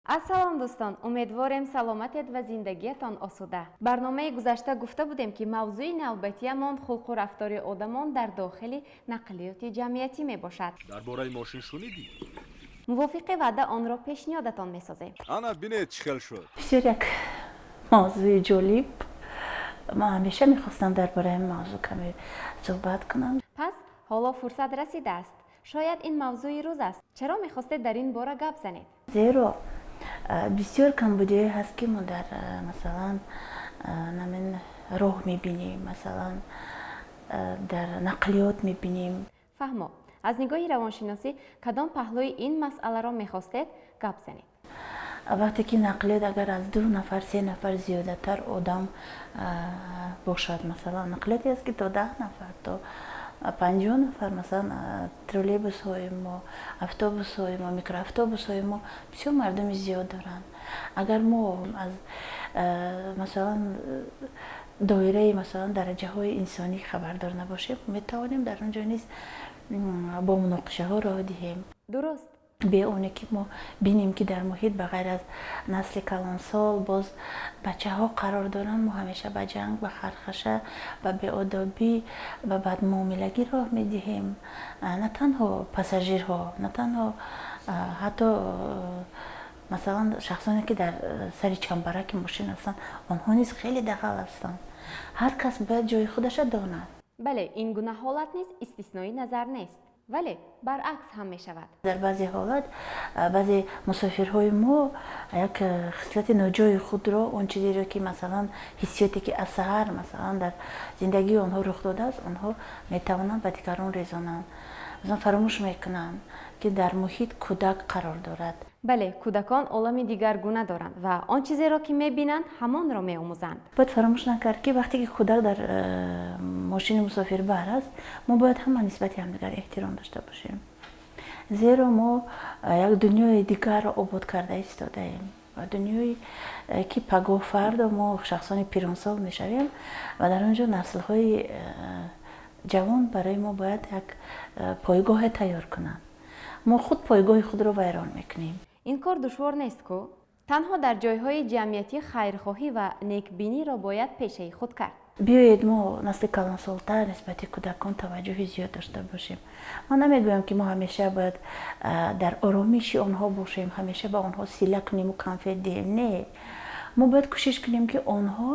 ассалом дӯстон, умедворем саломатед ва зиндагиятон осуда. барномаи гузашта гуфта будем ки мавзӯи навбатиямон хулқу рафтори одамон дар дохили нақлиёти ҷамъиятӣ мебошад. дар бораи мошин шунидӣ? мувофиқи ваъда онро пешниҳодатон месозем. ана бинед чӣ хел шуд. бисёр як мавзӯи ҷолиб. ман ҳамеша мехостам дар бораи ин мавзӯъ каме суҳбат кунам. пас ҳоло фурсат расидааст. шояд ин мавзӯи рӯз аст. чаро мехостед дар ин бора гап занед? зеро бисёр камбудиҳое ҳаст ки мо дар масалан намин роҳ мебинем, масалан дар нақлиёт мебинем. фаҳмо, аз нигоҳи равоншиносӣ кадом паҳлӯи ин масъаларо мехостед гап занед? вақте ки нақлиёт агар аз 2 нафар 3 нафар зиёдатар одам бошад, масалан нақлиёте аст ки то 10 нафар то 50 нафар, масалан троллейбусҳои мо, автобусҳои мо, микроавтобусҳои мо бисёр мардуми зиёд доранд. агар мо аз масалан доираи масалан дараҷаҳои инсонӣ хабардор набошем, метавонем дар он ҷо низ бо муноқишаҳо роҳ диҳем. дуруст. бе оне ки мо бинем ки дар муҳит ба ғайр аз насли калонсол боз бачаҳо қарор доранд, мо ҳамеша ба ҷанг, ба хархаша, ба беодобӣ, ба бадмуомилагӣ роҳ медиҳем. на танҳо пассажирҳо, на танҳо ҳатто масалан шахсоне ки дар сари чамбараки мошин ҳастанд, онҳо низ хеле дағал ҳастанд. ҳар кас бояд ҷои худаша донад. бале, ин гуна ҳолат низ истиснои назар нест, вале баръакс ҳам мешавад. дар баъзе ҳолат баъзе мусофирҳои мо як хислати ноҷои худро, он чизеро ки масалан ҳиссиёте ки аз саҳар масалан дар зиндагии онҳо рух додааст, онҳо метавонанд ба дигарон резонанд. азон фаромӯш мекунанд ки дар муҳит кӯдак қарор дорад. бале, кӯдакон олами дигаргуна доранд ва он чизеро ки мебинанд ҳамонро меомӯзанд. бояд фаромӯш накард ки вақте ки кӯдак дар мошини мусофирбар аст, мо бояд ҳама нисбати ҳамдигар эҳтиром дошта бошем. зеро мо як дунёи дигарро обод карда истодаем. ва дунёи ки пагоҳ фардо мо шахсони пиронсол мешавем ва дар он ҷо наслҳои ҷавон барои мо бояд як пойгоҳе тайёр кунанд. мо худ пойгоҳи худро вайрон мекунем. ин кор душвор нест ку? танҳо дар ҷойҳои ҷамъиятӣ хайрхоҳӣ ва некбиниро бояд пешаи худ кард. биёед мо насли калонсолтар нисбати кӯдакон таваҷҷӯҳи зиёд дошта бошем. ман намегӯям ки мо ҳамеша бояд дар оромиши онҳо бошем, ҳамеша ба онҳо сила кунему камфет диҳем. не, мо бояд кӯшиш кунем ки онҳо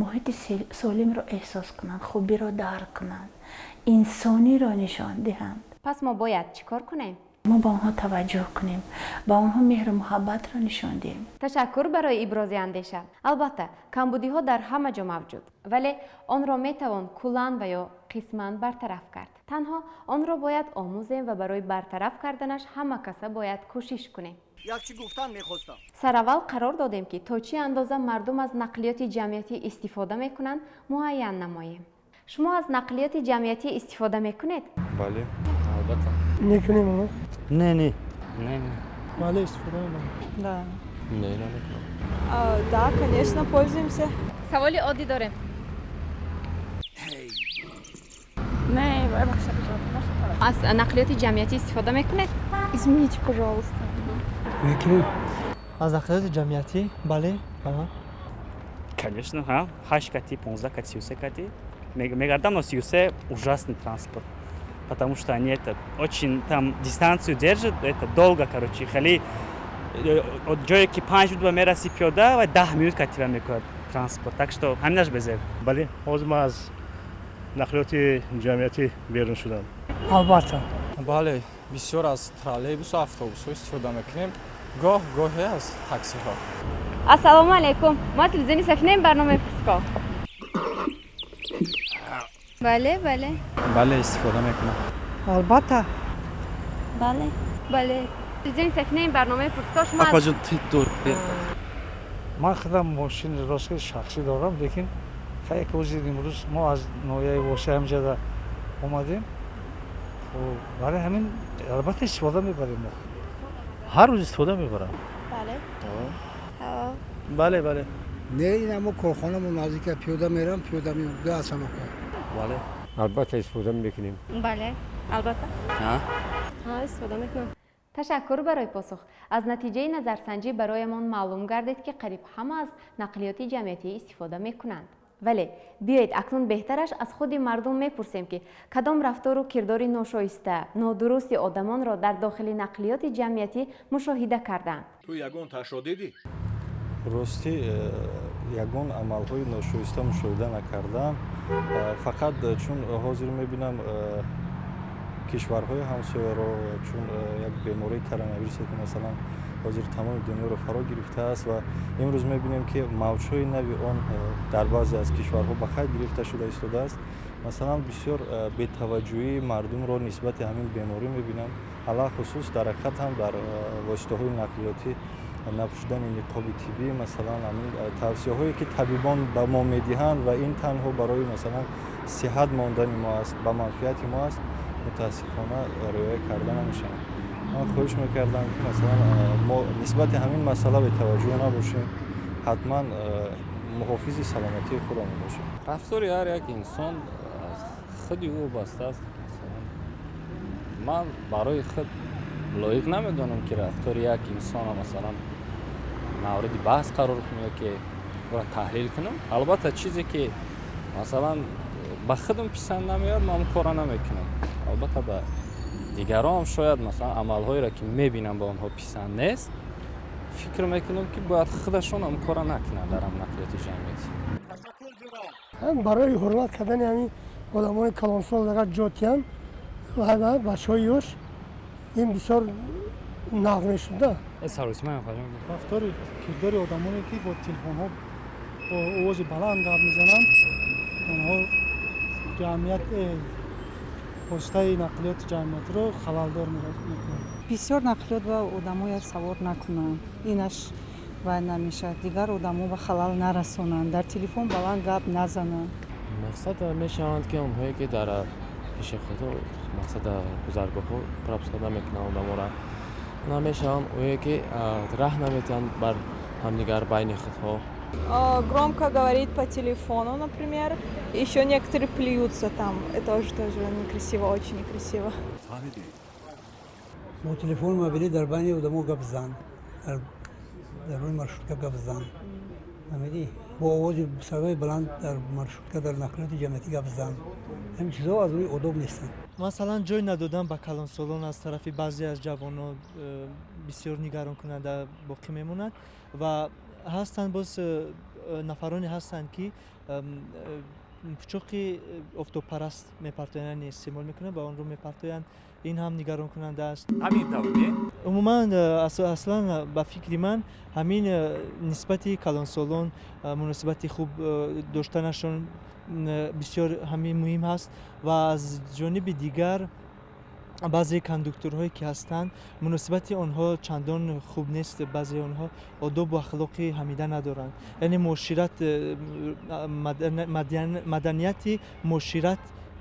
муҳити солимро эҳсос кунанд, хубиро дарк кунанд, инсониро нишон диҳанд. пас мо бояд чӣ кор кунем? мо ба онҳо таваҷҷӯҳ кунем, ба онҳо меҳру муҳаббатро нишон диҳем. ташаккур барои ибрози андеша. албатта камбудиҳо дар ҳама ҷо мавҷуд, вале онро метавон куллан ва ё қисман бартараф кард. танҳо онро бояд омӯзем ва барои бартараф карданаш ҳама каса бояд кӯшиш кунем. якчи гуфтан мехостам. сараввал қарор додем ки то чӣ андоза мардум аз нақлиёти ҷамъиятӣ истифода мекунанд муайян намоем. шумо аз нақлиёти ҷамъиятӣ истифода мекунед? бале, албатта. Мекунем мо? Не. Бале, истифода мекунем. Да. Не мекунам. Да, конечно, пользуемся. саволи оддӣ дорем. Не, аз нақлиёти ҷамъиятӣ истифода мекунед? извините, пожалуйста. Мекунем. Аз нақлиёти ҷамъиятӣ? Бале. Конечно, 8 кати, 15 кати, 33 кати. Мегардам, но 33 ужасный транспорт. Потому что они очень там дистанцию держат, это долго, короче, хали от ҷое ки 5 минут ба мераси пиёда ва 10 минут катива мекунад транспорт. Так что ҳаминаш безеб. бале, ҳозир ман аз нақлиёти ҷамъиятӣ берун шудам. Албатта. бале, бисёр аз троллейбусу автобусҳо истифода мекунем, гоҳ-гоҳе аз таксиҳо. ассалому алайкум, мо телевизиони сафинаем, барномаи пурско. Бале. бале, истифода мекунам. Албатта. Бале. телевизиони сафинаем, барномаи пурско. шумо аз ман худам мошини рости шахсӣ дорам, лекин як рӯзи имрӯз мо аз ноҳияи воша ҳамҷода омадем. барои ҳамин албатта истифода мебарем. мо ҳар рӯз истифода мебарам. бале. не ин ҳамо корхонамо наздика пиёда мерам, пиёда меом. ду асалока. бале, албатта истифода мекунем. Бале. Албатта. ҳа истифода мекунам. تشکر برای پاسخ. از نتیجه نظرسنجی برایمان معلوم گردید که قریب همه از نقلیات جمعیتی استفاده میکنند. ولی بیایید اکنون بهترش از خود مردم میپرسیم که کدام رفتار و کردار ناشایسته، نادرست آدمان را در داخل نقلیات جمعیتی مشاهده کردند. تو یگان تاشو دیدی؟ рости ягон амалҳои ношоиста мушоҳида накардам. Фақат чун ҳозир мебинам кишварҳои ҳамсояро чун як бемории коронавирусе ки масалан ҳозир тамоми дунёро фаро гирифтааст ва имрӯз мебинем ки мавҷҳои нави он дар баъзе аз кишварҳо ба қайд гирифта шуда истодааст. Масалан бисёр бетаваҷҷӯҳии мардумро нисбати ҳамин беморӣ мебинам. алахусус дар ҳақиқат ҳам дар воситаҳои нақлиётӣ напӯшидани ниқоби тиббӣ масалан ҳамин тавсияҳое ки табибон ба мо медиҳанд ва ин танҳо барои масалан сиҳат мондани мо аст, ба манфиати мо аст, мутаассифона риоя карда намешавад. ман хоҳиш мекардам ки масалан мо нисбати ҳамин масъала бетаваҷҷӯҳ набошем, ҳатман муҳофизи саломатии худамон бошем. рафтори ҳар як инсон аз худи ӯ вобаста аст. ман барои худ лоиқ намедонам ки рафтори як инсонро масалан мавриди баҳс қарор кунам ёки ӯро таҳлил кунам. албатта чизе ки масалан ба худам писанд намеояд ман корро намекунам. албатта ба дигарон шояд масалан амалҳоеро ки мебинам ба онҳо писанд нест, фикр мекунам ки бояд худашон ам корро накунанд дар нақлиёти ҷамъиятӣ. барои ҳурмат кардани ҳамин одамони калонсол дагар ҷотиям ва бачаҳои ёш ин бисёр нақл мешуда. рафтори кирдори одамоне ки бо телефонҳо бо овози баланд гап мезананд, онҳо ҷамъият воситаи нақлиёти ҷамъиятро халалдор мекунанд. бисёр нақлиёт ва одамояш савор накунанд, инаш вай намешавад. дигар одамо ба халал нарасонанд, дар телефон баланд гап назананд. мақсад мешаванд ки онҳое ки дар пешиходҳо мақсада гузаргоҳҳо пропуска мекунанд одаморо намешаванд ое ки раҳ наметиҳанд бар ҳамдигар байни худҳо. Громко говорит по телефону, например. Еще некоторые плюются там. Это тоже некрасиво, очень некрасиво. бо телефон мобилӣ дар байни одамо гап зан, дар рӯи маршрутка гап зан. фаҳмидӣ? бо овози садои баланд дар маршрутка дар нақлиёти ҷамъиятӣ гап зан. ҳамин чизҳо аз рӯи одоб нестанд. масалан ҷой надодан ба калонсолон аз тарафи баъзе аз ҷавонон бисёр нигаронкунанда боқӣ мемонад ва ҳастанд боз нафароне ҳастанд ки пучоқи офтобпараст мепартоянд, истеъмол мекунанд ва онро мепартоянд. ин ҳам нигаронкунанда аст. умуман аслан ба фикри ман ҳамин нисбати калонсолон муносибати хуб доштанашон бисёр ҳамин муҳим ҳаст ва аз ҷониби дигар баъзе кондукторҳое ки ҳастанд муносибати онҳо чандон хуб нест. баъзеи онҳо одобу ахлоқи ҳамида надоранд, яъне муошират маданияти муошират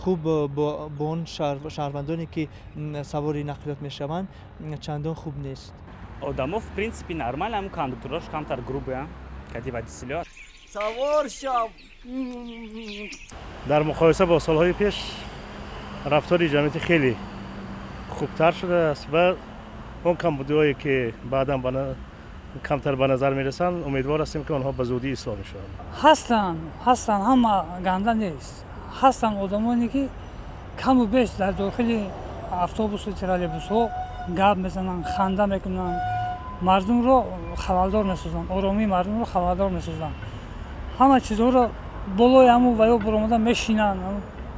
хуб бо он шаҳрвандоне ки савори нақлиёт мешаванд чандон хуб нест. одамо в принципи нормал ҳамн кондуктораш камтар грубая кади ба дистилёр савор шав. дар муқоиса бо солҳои пеш рафтори ҷамъиятӣ хеле хубтар шудааст ва он камбудиҳое ки баъдан камтар ба назар мерасанд умедвор ҳастем ки онҳо ба зудӣ ислоҳ мешаванд. ҳастанд ҳама ганда нест. ҳастанд одамоне ки каму беш дар дохили автобусу троллейбусҳо гап мезананд, ханда мекунанд, мардумро халалдор месозанд, оромии мардумро халалдор месозанд. ҳама чизҳоро болои ҳамун ва ё баромада мешинанд.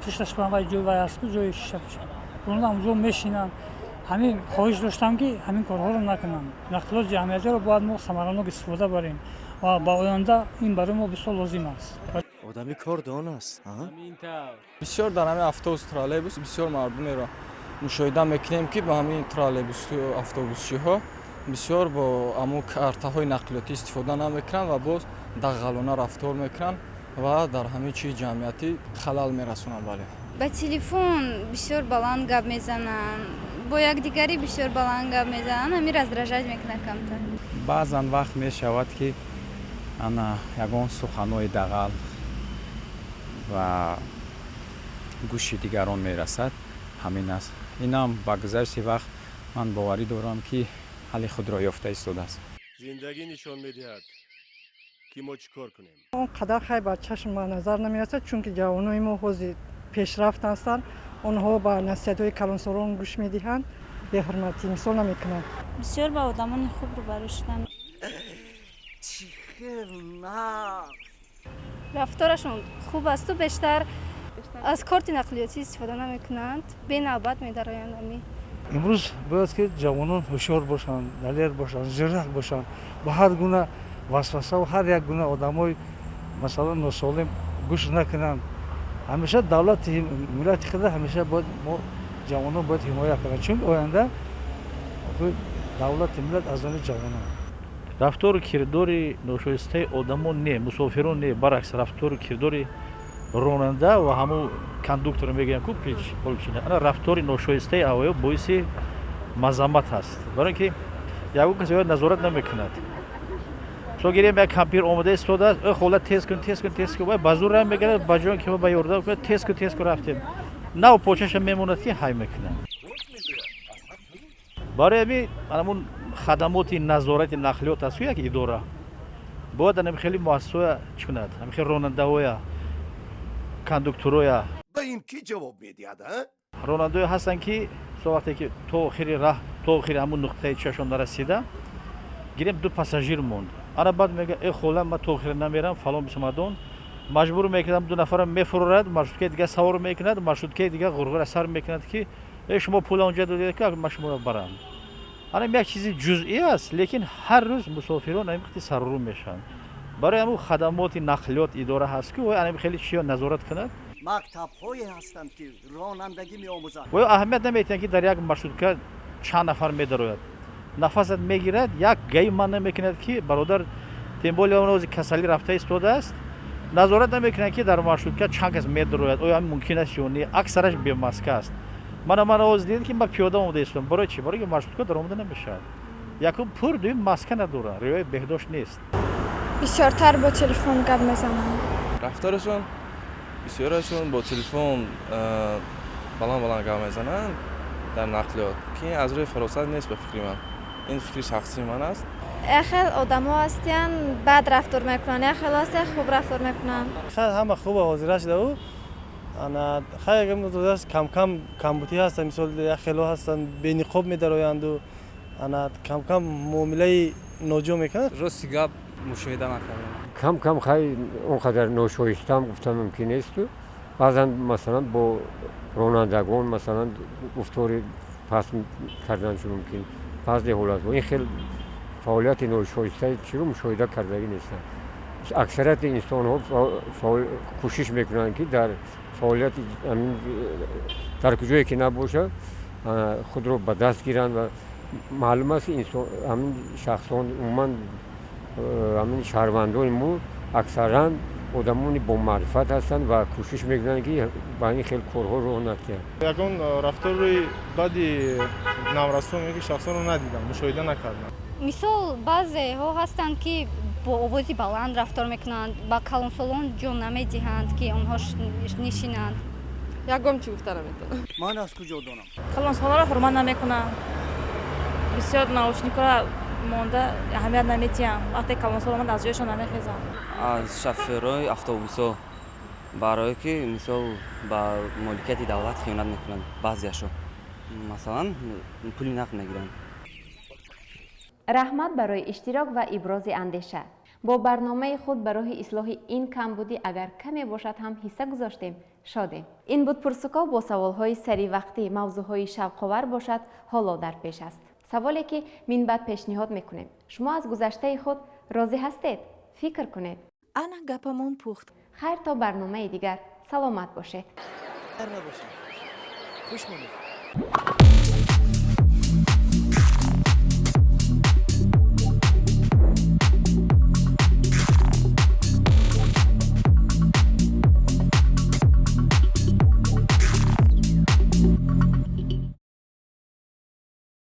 пушташ вай ҷои вай аст ку ҷои шиша пушанд баромада ҳамҷо мешинанд. ҳамин хоҳиш доштам ки ҳамин корҳоро накунанд. нақлиёти ҷамъиятиро бояд мо самаранок истифода барем ва ба оянда ин барои мо бисёр лозим аст. одами кордон аст. бисёр дар ҳамин автобус троллейбус бисёр мардумеро мушоҳида мекунем ки ба ҳамин троллейбусу автобусчиҳо бисёр бо ҳамун картаҳои нақлиётӣ истифода намекунанд ва боз дағалона рафтор мекунанд ва дар ҳамин чизи ҷамъиятӣ халал мерасонанд. бале ба телефон бисёр баланд гап мезананд, бо якдигари бисёр баланд гап мезананд, ҳамин раздражать мекунад камтар. баъзан вақт мешавад ки ана ягон суханои дағал ва гӯши дигарон мерасад. ҳамин аст. инам ба гузашти вақт من باوری دارم که حل خود را یافته ایستاده است. زندگی نشان میدهد که ما چیکار کنیم. اون قدر خیلی به چشم به نظر نمیرسد چون که جوانای ما حوزه پیشرفت هستند. اونها به نصیحت‌های کلانسالان گوش میدهند، به حرمتی مثال نمیکنند. بسیار با آدمان خوب رو برشتن. رفتارشون خوب است و بیشتر از کارت نقلیاتی استفاده نمیکنند، به نوبت می‌درآیند. امروز باید که جوانان هوشیار باشند، دلیر باشند، زیرک باشند، با هر گونه وسوسه و هر یک گونه آدمای مثلا ناسالم گوش نکنند. همیشه دولت ملت خود همیشه باید ما جوانان باید حمایت کنند چون آینده دولت ملت از آن جوانان. رفتار و کردار ناشایسته آدمان نه، مسافران نه، برعکس رفتار و کردار راننده و همون کاندوکتور میگن کو پیچ پولچینه. انا رفتار ناشایسته اوایو باعث مذمت است. برای اینکه یگو کسی نظارت نمیکند. سو گیریم یک کامپیر آماده استوده است، خلا تست کن و بازور میگیره باجون که با یورده کنه تست کن رفتیم. نه پوچش میموند که های میکنه. برای همون خدمات نظارت نقلیات است یک اداره. باید هم خیلی مؤسسه چکند. هم خیلی راننده های کاندوکتورها به این کی جواب میدهد؟ راننده هستن که وقتی که تو آخری راه تو آخری همون نقطه چشم رسیده گیریم دو پاساژیر موند. انا بعد میگه ای خولا من تو آخری نمیرم فلان بسمادون مجبور میکنم دو نفرم میفرورد مارشروت دیگه سوار میکند مارشروت دیگه غرغر سر میکند که شما پول اونجا دادید که من شما رو برم. انا یک چیزی جزئی است لیکن هر روز مسافران نمیخواد سر رو میشن. برای همون خدمات نقلیات اداره هست که انا خیلی چیا نظارت کند. مکتب‌هایی هستند که رانندگی می‌آموزند. و اهمیت نمیتونه که در یک مارشروت چند نفر میدراید. نفست میگیرد یک گی من نمیکند که برادر تیمبولی اون روز کسلی رفته ایستاده است. نظارت نمیکنه که در مارشروت چند کس میدراید. آیا ممکن است یا نه؟ اکثرش بی ماسک است. من روز دیدم که من پیاده اومده استم. برای چی؟ برای که مارشروت در اومده نمیشه. یکم پر دوی ماسک نداره. روی بهداشت نیست. بسیارتر با تلفن گپ میزنند. رفتارشون بسیارشون با تلفن بلند گپ میزنند در نقلیات که از روی فراست نیست به فکر من. این فکر شخصی من است. خیلی آدما هستن بد رفتار میکنن، خیلی هستن خوب رفتار میکنن. خیلی همه خوب حاضرش دارو. انا خیلی متوجه کم بوتی هستن مثال خیلی هستن بینی خوب میدراند و انا کم معامله ناجور میکنن. راستی گپ مشاهده نکردم. کم خیلی اونقدر ناشایسته هم گفتم ممکن نیست. بعضا مثلا با رانندگان مثلا گفتاری پس کردنشون ممکن. بعضی حالات این خیلی فعالیت ناشایسته چی رو مشاهده کردگی نیستن. اکثریت انسان ها کوشش میکنن که در فعالیت در کجایی که نباشه خود رو به دست گیرن و معلوم است انسان همین شخصان عموما همین شهروندان ما اکثرا آدمانی با معرفت هستند و کوشش میکنن که با این خیلی کارها رو نکنن. یکون رفتار روی بعدی نامرسومی که شخصا رو ندیدم مشاهده نکردم. مثال بعضی ها هستند که با آوازی بلند رفتار میکنند، با کلانسالان جون نمیدهند که آنها نشینند. یکم چی گفتن نمیتونم. من از کجا دانم؟ کلانسالان را حرمت نمیکنند. بسیار ناوشنیکا مونده اهمیت نمیتیم وقتی کلانسالان از جایشان نمیخیزند. از شفرهای اتوبوس‌ها برای که مثال با مالکیت دولت خیانت میکنند بعضیشون مثلا پول نقد میگیرند. رحمت برای اشتراک و ابراز اندیشه. با برنامه خود برای اصلاح این کمبودی اگر کمی باشد هم حصه گذاشتیم شادیم. این بود پرسکو با سوالهای سری وقتی موضوعهای شوق‌آور باشد حالا در پیش است. سوالی که من بعد پیشنهاد میکنیم. شما از گذشته خود راضی هستید؟ فکر کنید. انا گپمون پخت. خیر تا برنامه دیگر سلامت باشید. خوش